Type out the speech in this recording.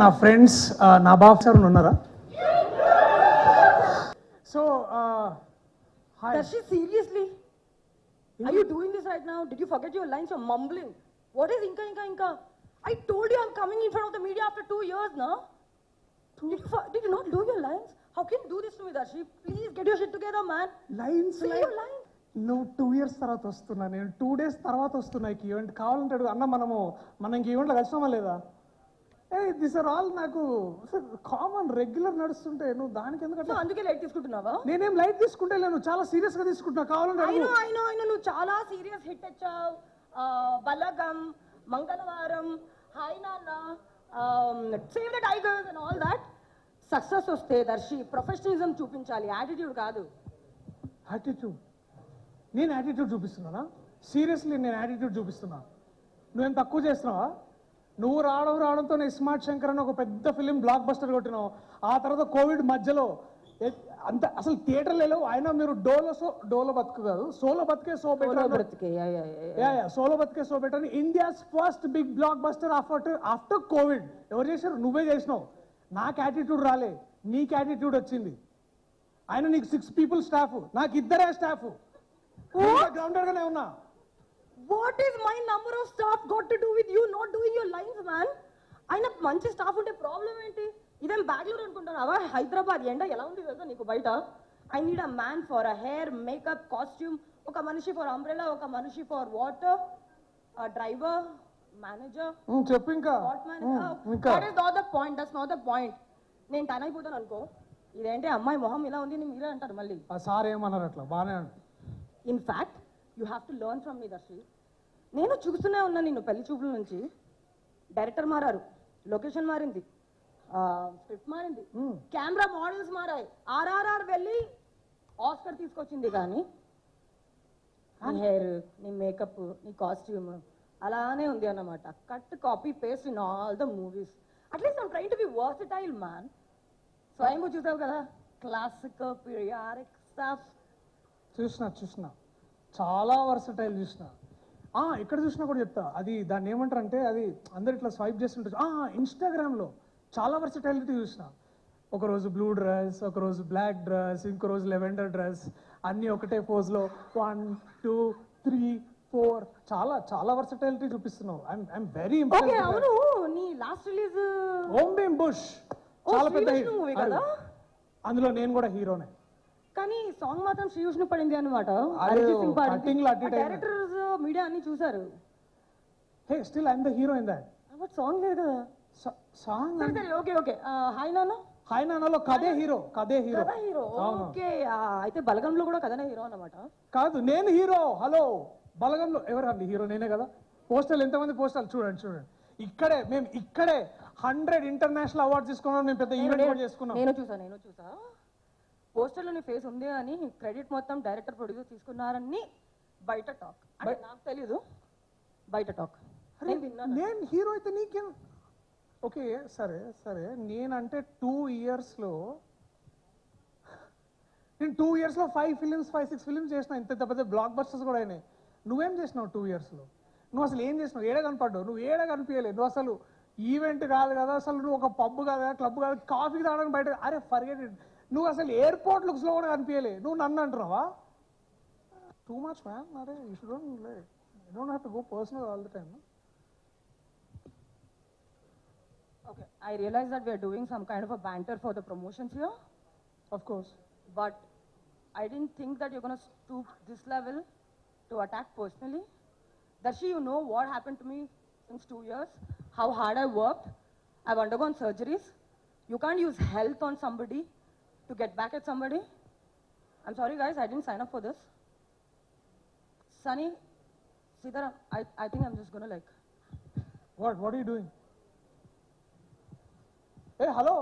నా ఫ్రెండ్స్ నా బాబు సార్ ఉన్నారా? So hi. Darshi, seriously? Are you doing this right now? Did you forget your lines? You're mumbling. What is Inka? I told you I'm coming in front of the media after 2 years now. Did you not do your lines? How can you do this to me, Darshi? Please get your shit together, man. Lines Say your lines. నువ్వు 2 years తర్వాత వస్తున్నా, నేను 2 days తర్వాత వస్తున్నా ఈ event. కావాలంటే అడుగు అన్న, మనం ఇంక ఈవెంట్లో కలిసినామా లేదా? దిస్ ఆర్ ఆల్ నాకు కామన్ రెగ్యులర్ నడుస్తుంటే నువ్వు దానికి So, ఎందుకంటే అందుకే లైట్ తీసుకుంటున్నావా? నేనేం లైట్ తీసుకుంటే లేను, చాలా సీరియస్ గా తీసుకుంటున్నా. కావాలంటే I అడుగు. know. నువ్వు చాలా సీరియస్ హిట్ వచ్చావు. బలగం, మంగళవారం, హాయ్ నాన్న, save the tigers and all that. Success వస్తే దర్శి ప్రొఫెషనలిజం చూపించాలి, యాటిట్యూడ్ కాదు. యాటిట్యూడ్? నేను యాటిట్యూడ్ చూపిస్తున్నానా? సీరియస్లీ నేను యాటిట్యూడ్ చూపిస్తున్నా? నువ్వేం తక్కువ చేస్తున్నావా? నువ్వు రావడంతో నేను స్మార్ట్ శంకర్ అని ఒక పెద్ద ఫిలిం బ్లాక్ బస్టర్ కొట్టినావు. ఆ తర్వాత కోవిడ్ మధ్యలో అంత అసలు థియేటర్లు లేవు. అయినా మీరు డోలో బతుకు కాదు, సోలో బతికే సో బెటర్, సోలో బతికే సో బెటర్ అని India's first big blockbuster after covid. ఎవరు చేశారు? నువ్వే చేసినావు. నాకు యాటిట్యూడ్ రాలే, నీకు యాటిట్యూడ్ వచ్చింది. ఆయన నీకు 6 people స్టాఫ్, నాకు 2 స్టాఫ్. గ్రౌండెడ్ గానే ఉన్నా. What is my number of staff got to do with you not doing your lines, man? ఆయన మంచి స్టాఫ్ ఉంటే ప్రాబ్లం ఏంటి? ఇదేం బెంగళూరు అనుకుంటున్నావా? హైదరాబాద్ ఎండ ఎలా ఉంది కదా నీకు బయట. I need a man for a hair, makeup, costume, ఒక మనిషి ఫర్ అంబ్రెలా, ఒక మనిషి ఫర్ వాటర్, డ్రైవర్, మేనేజర్. చెప్పు ఇంకా. That's not the point. నేను టైం అయిపోతాను అనుకో, ఇదేంటి అమ్మాయి మొహం ఇలా ఉంది అని మీరే అంటారు మళ్ళీ. సార్ ఏమన్నారు? అట్లా బాగానే. In fact you have to learn from me దర్శి. నేను చూస్తూనే ఉన్నా నిన్ను పెళ్లి చూపుల నుంచి. డైరెక్టర్ మారారు, లొకేషన్ మారింది, స్క్రిప్ట్ మారింది, కెమెరా మోడల్స్ మారాయి, RRR వెళ్ళి ఆస్కర్ తీసుకొచ్చింది. కానీ నీ హెయిర్, నీ మేకప్, నీ కాస్ట్యూమ్ అలానే ఉంది అన్నమాట. Cut copy paste in all the movies. At least I'm trying to be versatile man. స్వయంగా చూసావు కదా, క్లాసిక్, పీరియాడిక్ స్టఫ్. చూసిన చాలా వర్సటైల్ చూసిన. ఎక్కడ చూసినా కూడా చెప్తా, అది దాన్ని ఏమంటారు అంటే, అది అందరు ఇట్లా స్వైప్ చేస్తుంటారు. ఇన్స్టాగ్రామ్లో చాలా వర్సటైలిటీ చూసిన. ఒకరోజు బ్లూ డ్రెస్, ఒకరోజు బ్లాక్ డ్రెస్, ఇంకో రోజు లెవెండర్ డ్రెస్, అన్నీ ఒకటే పోజ్లో 1 2 3 4 చాలా వర్సటైలిటీ చూపిస్తున్నావు. I'm very impressed. అవును, నీ లాస్ట్ రిలీజ్ ఓం భీమ్ బుష్ చాలా పెద్ద హిట్ కదా. అందులో నేను కూడా హీరోనే. కానీ సాంగ్ మాత్రం శ్రీ విష్ణు పడింది అనమాట. డైరెక్టర్స్, మీడియా అన్ని చూసారు. Hey, still I'm the hero in that. But song లేదు కదా. Song okay. హాయ్ నాన్నలో కదే హీరో. ఓకే, అయితే బలగంలో కూడా కథనే హీరో అన్నమాట. కాదు, నేను హీరో. హలో, బలగంలో ఎవరండి హీరో? నేనే కదా. పోస్టర్లు ఎంతమంది పోస్టర్లు చూడండి. మేము ఇక్కడే 100 ఇంటర్నేషనల్ అవార్డ్స్ తీసుకున్నాం. మేము పెద్ద ఈవెంట్ కూడా చేసుకున్నాం. నేను చూసా పోస్టర్లో నీ ఫేస్ ఉంది అని క్రెడిట్ మొత్తం డైరెక్టర్, ప్రొడ్యూసర్ తీసుకున్నారని బయట టాక్. అంటే నాకు తెలీదు, బయట టాక్. నేను హీరో అయితే నీకేం? ఓకే, సరే. నేనంటే 2 yearsలో 5 films 5-6 films చేసిన. ఇంత పెద్ద బ్లాక్ బస్టర్స్ కూడా అయినాయి. నువ్వేం చేసినావు 2 yearsలో? నువ్వు అసలు ఏం చేసినావు? ఏడ కనపడ్డావు? నువ్వు ఏడ కనిపించలేదు. నువ్వు అసలు ఈవెంట్ కాదు కదా, అసలు నువ్వు ఒక పబ్ కాదు కదా, క్లబ్ కాదు, కాఫీ తాగడానికి బయట. అరే ఫర్గెట్ ఇట్. నువ్వు అసలు ఎయిర్పోర్ట్ లుక్స్లో కూడా కనిపించలే. నువ్వు నన్ను అంటున్నావా? Too much man. అరే you don't have to go personal all the time. Okay, I realize that we are doing some kind of a banter for the promotions here. Of course. But I didn't think that you're going to stoop this level to attack personally. Darshi, you know what happened to me since 2 years? How hard I worked. I've undergone surgeries. You can't use health on somebody to get back at somebody. I'm sorry guys, I didn't sign up for this. Sunny, Sitaram, I think I'm just going to What are you doing? Hey, hello.